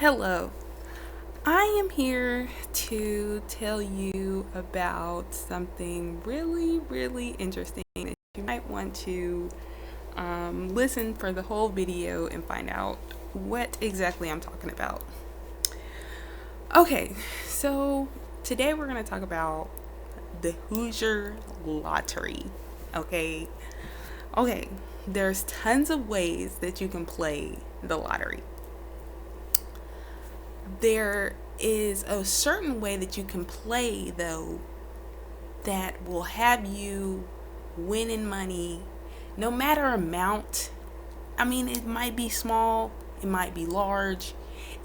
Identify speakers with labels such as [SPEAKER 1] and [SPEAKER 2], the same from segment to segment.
[SPEAKER 1] Hello, I am here to tell you about something really, really interesting that you might want to listen for the whole video and find out what exactly I'm talking about. Okay, so today we're going to talk about the Hoosier Lottery. Okay, okay, there's tons of ways that you can play the lottery. There is a certain way that you can play, though, that will have you winning money no matter amount. I mean, it might be small, it might be large.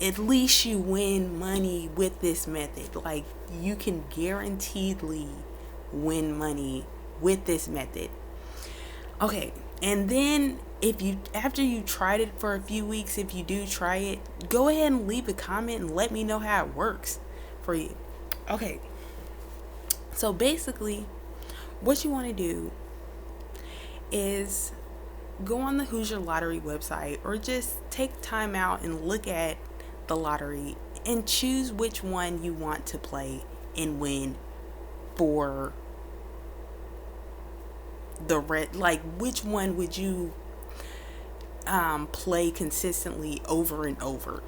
[SPEAKER 1] At least you win money with this method. Like, you can guaranteedly win money with this method. Okay, and then if you after you tried it for a few weeks, if you do try it, go ahead and leave a comment and let me know how it works for you. Okay, so basically, what you want to do is go on the Hoosier Lottery website or just take time out and look at the lottery and choose which one you want to play and win for the red. Like, which one would you play consistently over and over?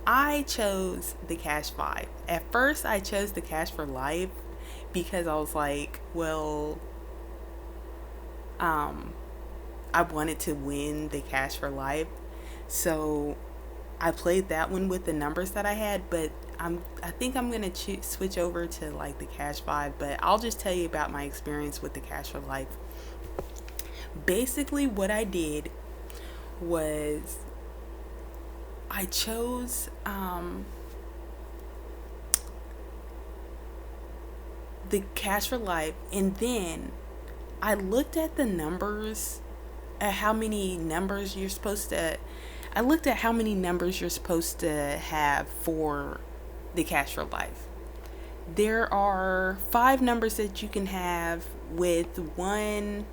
[SPEAKER 1] I chose the cash 5. At first I chose the cash for life because I was like, well, I wanted to win the cash for life, so I played that one with the numbers that I had. But I think I'm gonna switch over to like the cash 5, but I'll just tell you about my experience with the cash for life. Basically what I did was I chose the cash for life, and then I looked at the numbers, at how many numbers you're supposed to I looked at how many numbers you're supposed to have for the cash for life. There are 5 numbers that you can have with one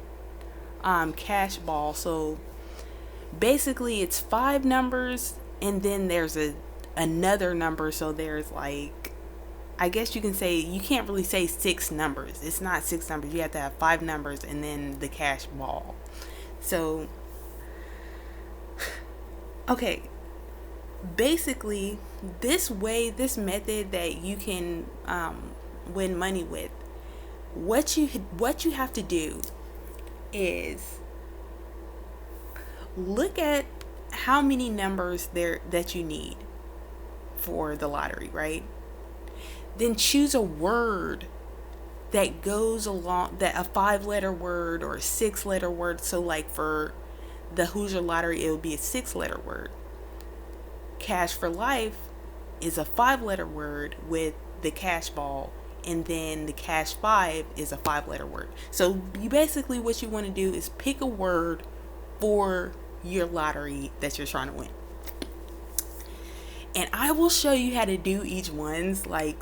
[SPEAKER 1] cash ball. So basically it's 5 numbers, and then there's another number. So there's, like, I guess you can say, you can't really say 6 numbers. It's not 6 numbers. You have to have 5 numbers and then the cash ball. So, okay, basically, this method that you can win money with, what you have to do is look at how many numbers there that you need for the lottery, right? Then choose a word that goes along, that a 5 letter word or a 6 letter word. So like for the Hoosier Lottery, it would be a 6 letter word. Cash for life is a 5 letter word with the cash ball, and then the cash 5 is a 5 letter word. So you basically, what you want to do is pick a word for your lottery that you're trying to win. And I will show you how to do each one's, like,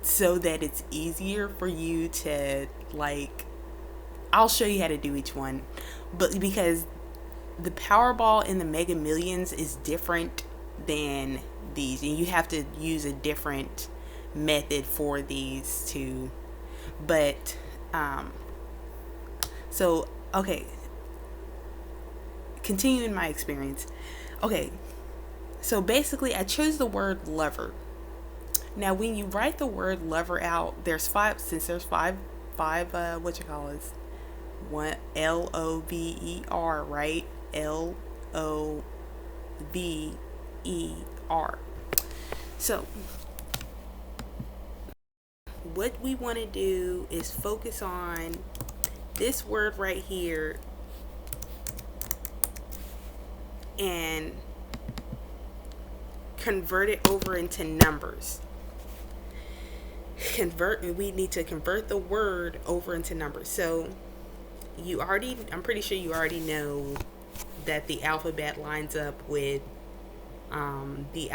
[SPEAKER 1] so that it's easier for you to, like, I'll show you how to do each one. But because the Powerball and the Mega Millions is different than these, and you have to use a different method for these two. But so okay, continuing my experience. Okay, so basically I chose the word lover. Now when you write the word lover out, there's 5, since there's five what you call it, one LOVER, right? LOVER. So what we want to do is focus on this word right here and convert it over into numbers. We need to convert the word over into numbers. So I'm pretty sure you already know that the alphabet lines up with the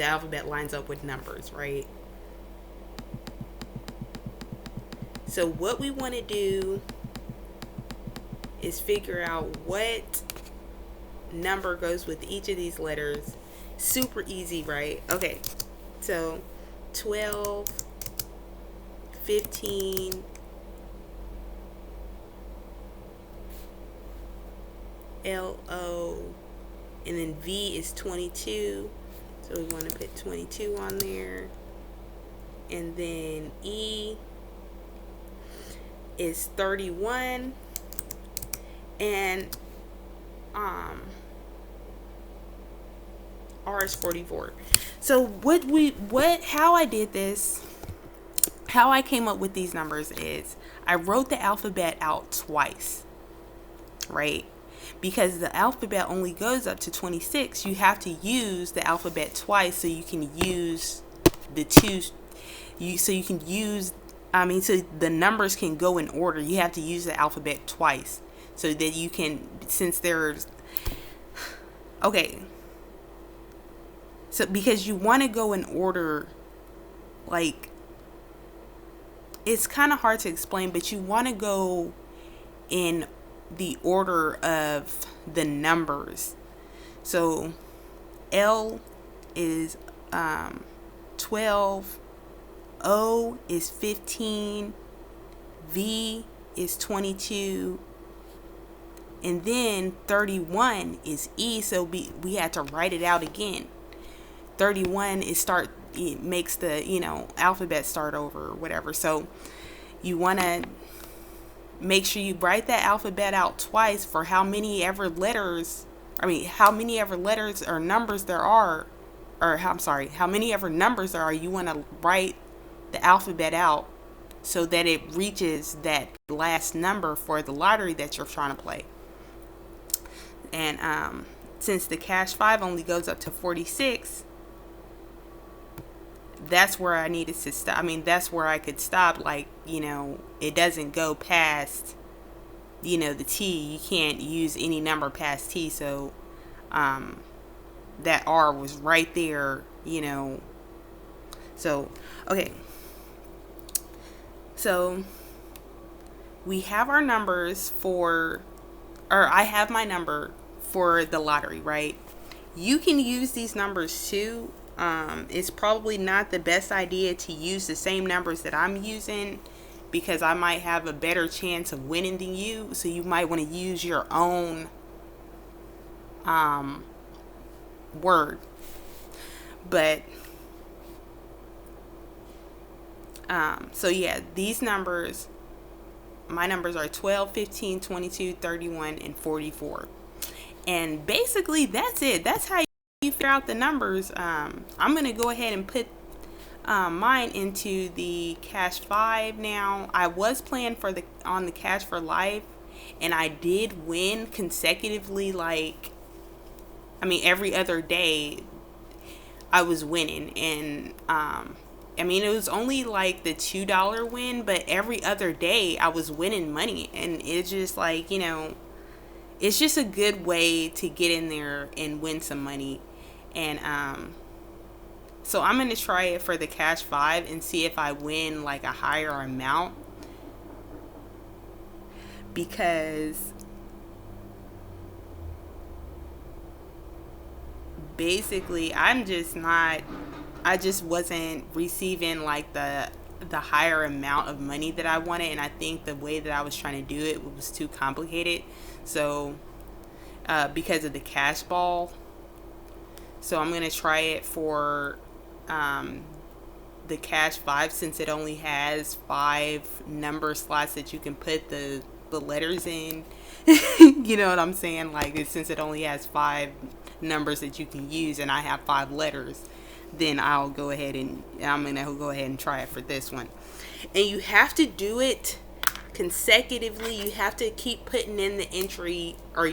[SPEAKER 1] alphabet lines up with numbers, right? So what we want to do is figure out what number goes with each of these letters. Super easy, right? Okay, so 12, 15, LO, and then V is 22. So we want to put 22 on there. And then E is 31. And R is 44. So how I did this, how I came up with these numbers is I wrote the alphabet out twice, right? Because the alphabet only goes up to 26, you have to use the alphabet twice so you can use the two, so the numbers can go in order. You have to use the alphabet twice so that you can, since there's, okay, so because you want to go in order, like, it's kind of hard to explain, but you want to go in the order of the numbers. So L is 12, O is 15, V is 22, and then 31 is E, so we had to write it out again. 31 is it makes the alphabet start over or whatever. So you want to make sure you write that alphabet out twice for how many ever letters or numbers there are, how many ever numbers there are. You want to write the alphabet out so that it reaches that last number for the lottery that you're trying to play. And since the cash 5 only goes up to 46, that's where I needed to stop. That's where I could stop. It doesn't go past, the T. You can't use any number past T. So, that R was right there, So, okay. So, we have our numbers I have my number for the lottery, right? You can use these numbers too. It's probably not the best idea to use the same numbers that I'm using because I might have a better chance of winning than you. So you might want to use your own word. But so yeah, my numbers are 12, 15, 22, 31, and 44. And basically that's it. That's how you figure out the numbers. I'm going to go ahead and put mine into the cash 5 now. I was playing on the cash for life, and I did win consecutively, every other day I was winning. And it was only like the $2 win, but every other day I was winning money. And it's just it's just a good way to get in there and win some money. And so I'm going to try it for the cash 5 and see if I win a higher amount, because basically I just wasn't receiving the higher amount of money that I wanted, and I think the way that I was trying to do it was too complicated. So because of the cash ball, so I'm going to try it for the cash 5, since it only has 5 number slots that you can put the letters in. You know what I'm saying? Since it only has 5 numbers that you can use and I have 5 letters, then I'm going to go ahead and try it for this one. And you have to do it consecutively. You have to keep putting in the entry, or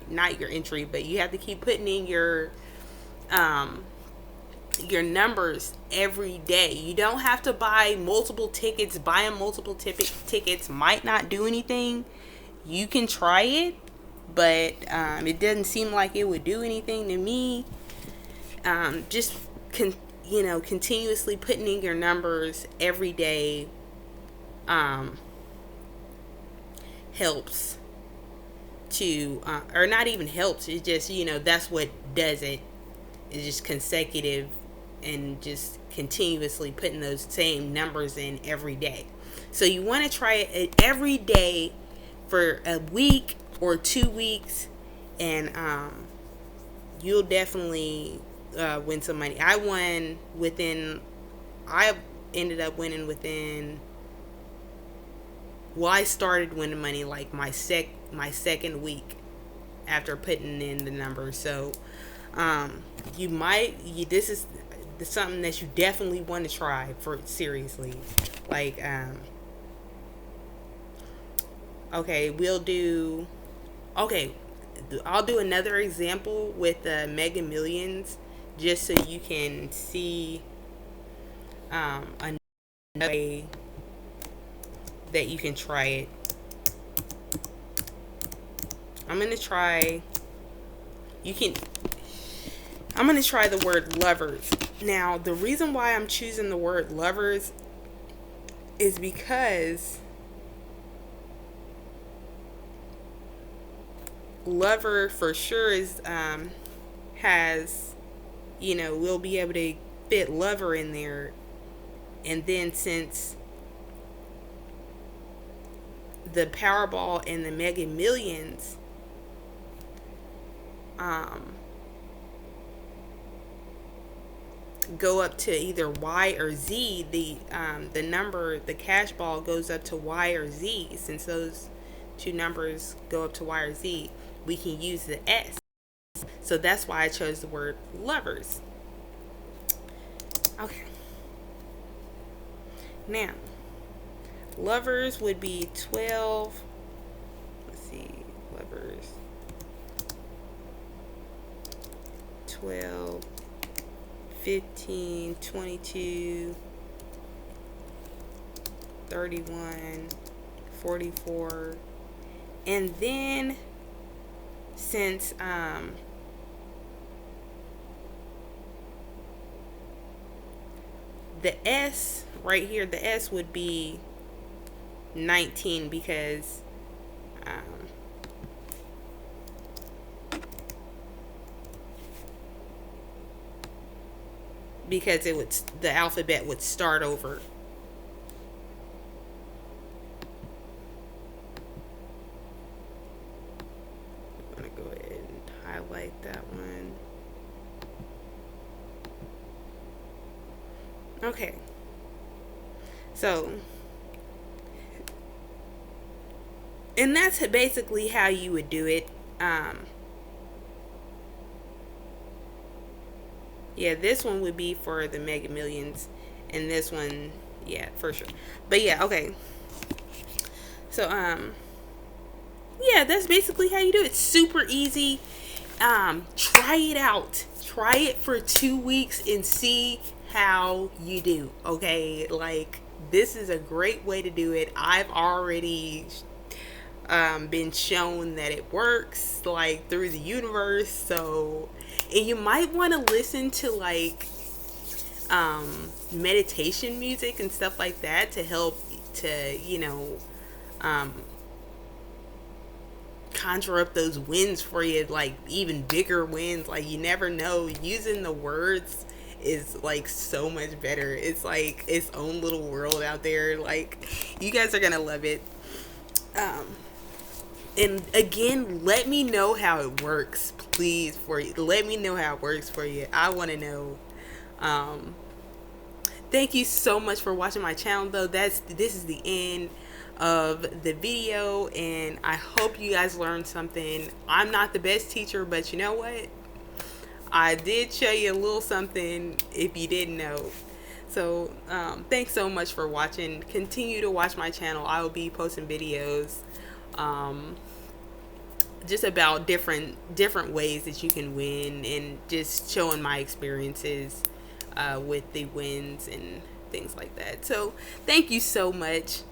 [SPEAKER 1] not your entry, but you have to keep putting in your numbers every day. You don't have to buy multiple tickets. Buying multiple tickets might not do anything. You can try it, but it doesn't seem like it would do anything to me. Just continuously putting in your numbers every day helps to or not even helps, it's just, that's what does it. It's just consecutive and just continuously putting those same numbers in every day. So you want to try it every day for a week or 2 weeks, and you'll definitely win some money. I ended up winning within. Well, I started winning money like my second week after putting in the numbers. So, this is something that you definitely want to try for seriously. Like, okay, I'll do another example with Mega Millions, just so you can see another way that you can try it. I'm gonna try the word lovers. Now, the reason why I'm choosing the word lovers is because lover for sure has, we'll be able to fit lover in there. And then since the Powerball and the Mega Millions go up to either Y or Z, the number, the cash ball goes up to Y or Z. Since those two numbers go up to Y or Z, we can use the S. So that's why I chose the word lovers. Okay. Now, lovers would be 12. Let's see. Lovers. 12, 15, 22, 31, 44. And then since the S right here, the S would be 19 because the alphabet would start over. I'm going to go ahead and highlight that one. Okay. So, and that's basically how you would do it. Yeah, this one would be for the Mega Millions, and this one, yeah, for sure. But yeah, okay. So, yeah, that's basically how you do it. Super easy. Try it out. Try it for 2 weeks and see how you do. Okay, like, this is a great way to do it. I've already been shown that it works, like, through the universe. So, and you might want to listen to like meditation music and stuff like that to help to conjure up those wins for you, like even bigger wins. Like, you never know, using the words is like so much better. It's like its own little world out there. Like, you guys are gonna love it. And again, let me know how it works, please. Let me know how it works for you. I want to know. Thank you so much for watching my channel, though. This is the end of the video, and I hope you guys learned something. I'm not the best teacher, but you know what? I did show you a little something if you didn't know. So thanks so much for watching. Continue to watch my channel. I will be posting videos just about different ways that you can win, and just showing my experiences with the wins and things like that. So thank you so much.